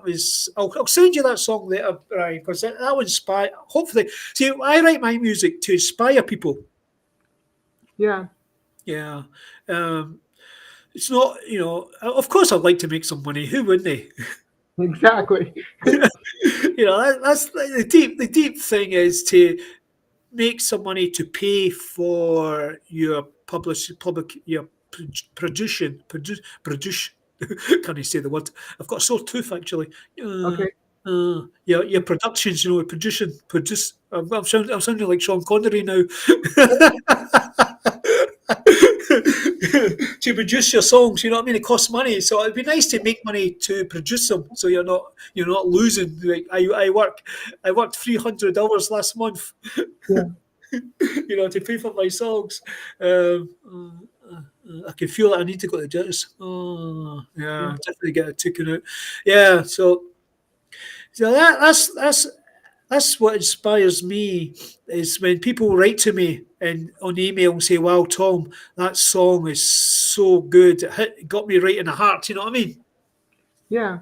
was. I'll send you that song later, Brian, because that will inspire. Hopefully, see, I write my music to inspire people. Yeah. Yeah. Um, it's not, Of course, I'd like to make some money. Who wouldn't they? Exactly. That's the deep thing is to make some money to pay for your your produce. Can you say the word? I've got a sore tooth actually. Okay. Your productions, produce. I'm sounding like Sean Connery now. To produce your songs, you know what I mean? It costs money, so it'd be nice to make money to produce them, so you're not losing. Like I worked 300 hours last month. Yeah. to pay for my songs. I can feel it. I need to go to the dentist. Oh, Yeah. yeah, definitely get it taken out. Yeah, so that's what inspires me is when people write to me and on email and say, "Wow, Tom, that song is so good. It got me right in the heart." You know what I mean? Yeah.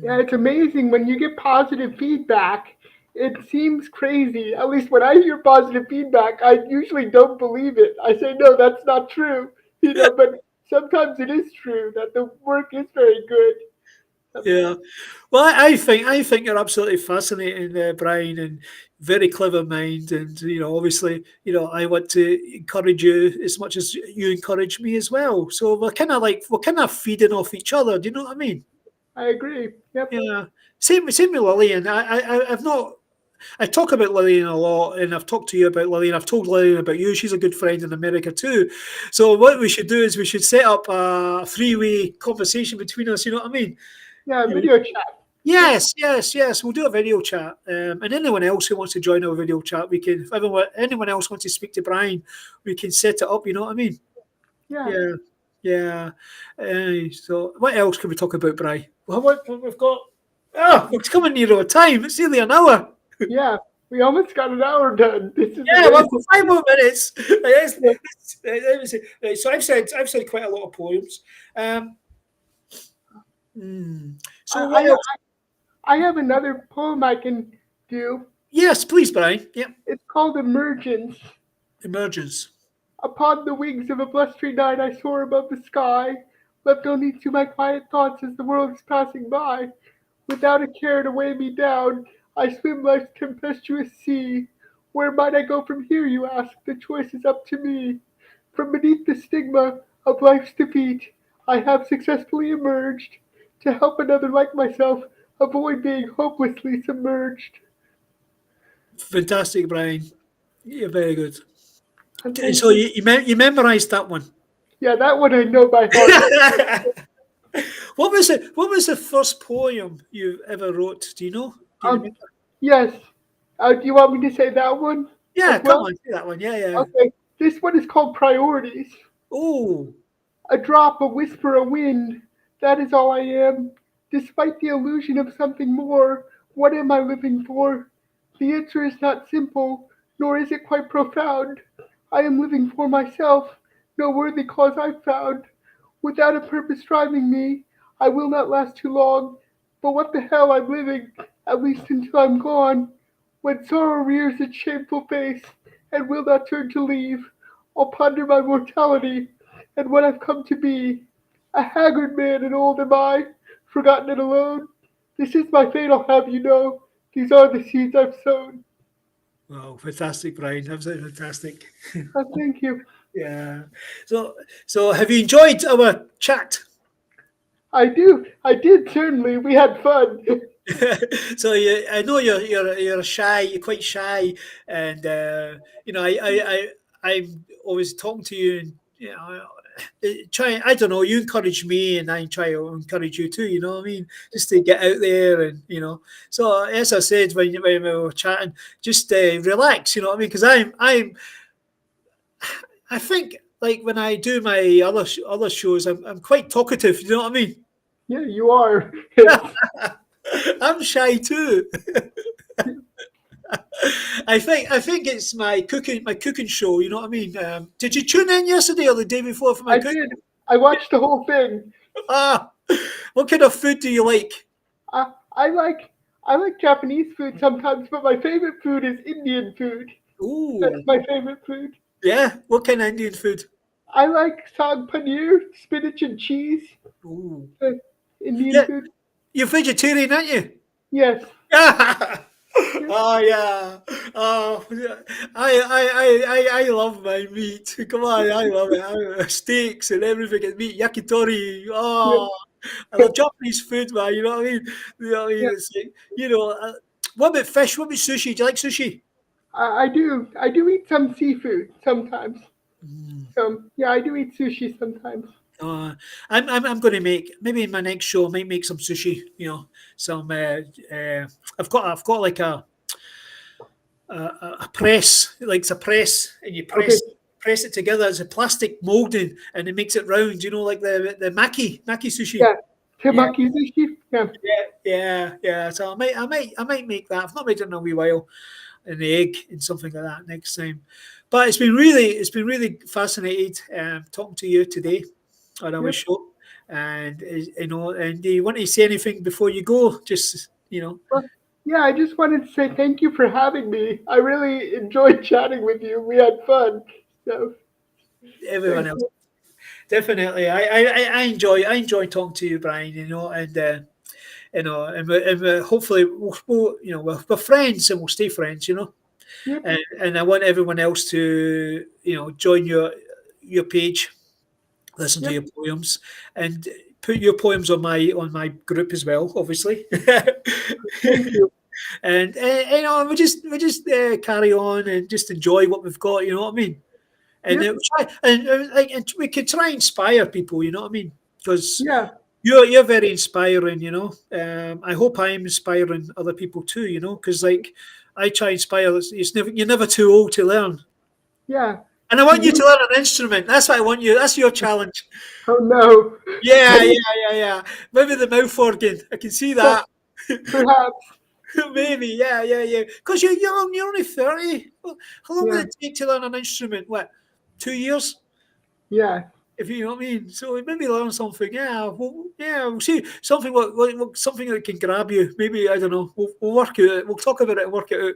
Yeah, Mm. it's amazing when you get positive feedback. It seems crazy. At least when I hear positive feedback, I usually don't believe it. I say, no, that's not true. But sometimes it is true that the work is very good. Yeah. Well, I think you're absolutely fascinating, Brian, and very clever mind. And obviously, I want to encourage you as much as you encourage me as well. So we're kind of feeding off each other. Do you know what I mean? I agree. Yep. Yeah. Same with Lillian. I've not. I talk about Lillian a lot, and I've talked to you about Lillian. I've told Lillian about you. She's a good friend in America too. So what we should do is we should set up a three-way conversation between us. You know what I mean? Yeah, You know, video chat. Yep. Yes, yes, yes. We'll do a video chat, and anyone else who wants to join our video chat, we can. If anyone else wants to speak to Brian, we can set it up. You know what I mean? Yeah. Yeah, yeah. So, what else can we talk about, Brian? Well, what we've got? Oh, it's coming near our time. It's nearly an hour. Yeah. We almost got an hour done. This is Yeah, well, amazing. 5 more minutes. Yeah. So I've said quite a lot of poems. Um, so what I, else? I have another poem I can do. Yes, please, Brian. Yeah, It's called Emergence. emergence. Upon the wings of a blustery night I soar above the sky, left only to my quiet thoughts as the world is passing by. Without a care to weigh me down, I swim life's tempestuous sea. Where might I go from here, you ask? The choice is up to me. From beneath the stigma of life's defeat, I have successfully emerged to help another like myself avoid being hopelessly submerged. Fantastic, Brian. You're very good. And And thank so you. you memorised that one. Yeah, that one I know by heart. What was the first poem you ever wrote? Do you know? Do you Um, remember? yes. Do you want me to say that one as Yeah, come well? on, say that one. Yeah, yeah. Okay. This one is called Priorities. Oh, A drop, a whisper, a wind. That is all I am. Despite the illusion of something more, what am I living for? The answer is not simple, nor is it quite profound. I am living for myself, no worthy cause I've found. Without a purpose driving me, I will not last too long. But what the hell, I'm living, at least until I'm gone. When sorrow rears its shameful face, and will not turn to leave, I'll ponder my mortality and what I've come to be. A haggard man and old am I, forgotten and alone. This is my fate, I'll have you know. These are the seeds I've sown. wow, fantastic, Brian. Absolutely fantastic. Thank you. Yeah. So have you enjoyed our chat? I do. I did certainly. We had fun. So I know you're shy. You're quite shy, and I'm always talking to you, and try. I don't know. You encourage me, and I try to encourage you too. You know what I mean? Just to get out there, and So as I said when we were chatting, just relax. You know what I mean? Because I think like when I do my other shows, I'm quite talkative. You know what I mean? Yeah, you are. It's, I'm shy too. I think it's my cooking show. You know what I mean? Did you tune in yesterday or the day before for my I cooking? did. I watched the whole thing. Ah, what kind of food do you like? I like Japanese food sometimes, but my favorite food is Indian food. That's Ooh, my favorite food. yeah. What kind of Indian food? I like saag paneer, spinach and cheese. Ooh, Uh, Indian yeah. food. You're vegetarian, aren't you? Yes. Yeah. Oh yeah. Oh, yeah. I love my meat. Come on, I love it. Steaks and everything and meat, yakitori. Yeah. Oh, I love Japanese food, man. You know what I mean? You know what I mean? Yeah. It's like, what about fish? What about sushi? Do you like sushi? I do. I do eat some seafood sometimes. Mm. Yeah, I do eat sushi sometimes. Uh, I'm going to make maybe in my next show. I might make some sushi. Some. I've got like a press, like it's a press, and you Okay. press it together. It's a plastic molding, and it makes it round. You know, like the maki sushi. Yeah. Yeah, Temaki sushi. Yeah. yeah. So I might make that. I've not made it in a wee while, and the egg and something like that next time. But it's been really fascinated talking to you today on our Yep. show. And you know, and do you want to say anything before you go? Just Well, yeah, I just wanted to say thank you for having me. I really enjoyed chatting with you. We had fun. So everyone thank else. you. Definitely, I enjoy talking to you, Brian. You know, and hopefully we're friends and we'll stay friends. You know, Yep. and I want everyone else to join your page, listen to Yep. your poems, and put your poems on my group as well, obviously. Thank you. We just carry on and just enjoy what we've got. You know what I mean? And Yep. and we could try and inspire people. You know what I mean? Because Yeah. you're very inspiring. You know, I hope I'm inspiring other people too. You know, because like I try and inspire. You're never too old to learn. Yeah. And I To want you you. to learn an instrument. That's what I want you. That's your challenge. Oh no. Yeah, I, yeah. Maybe the mouth organ. I can see that. perhaps. Maybe, yeah. Because you're young. You're only 30. Well, how long did Yeah. it take to learn an instrument? What, 2 years? Yeah. If you know what I mean. So maybe learn something. Yeah. We'll see something. Something that can grab you. Maybe I don't know. We'll work it. We'll talk about it and work it out.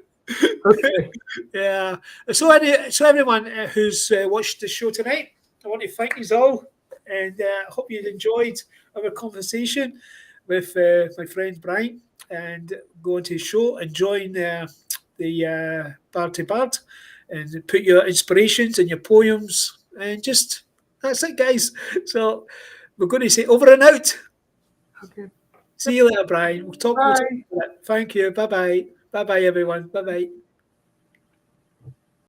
Okay. Yeah. So everyone who's watched the show tonight, I want to thank you all, and I hope you enjoyed our conversation with my friend Brian, and go into his show and join the Bard to Bard, and put your inspirations and your poems, and just that's it, guys. So we're going to say over and out. Okay. See you later, Brian. We'll talk. We'll talk Bye. about it. Thank you. Bye bye. Bye bye, everyone. Bye bye.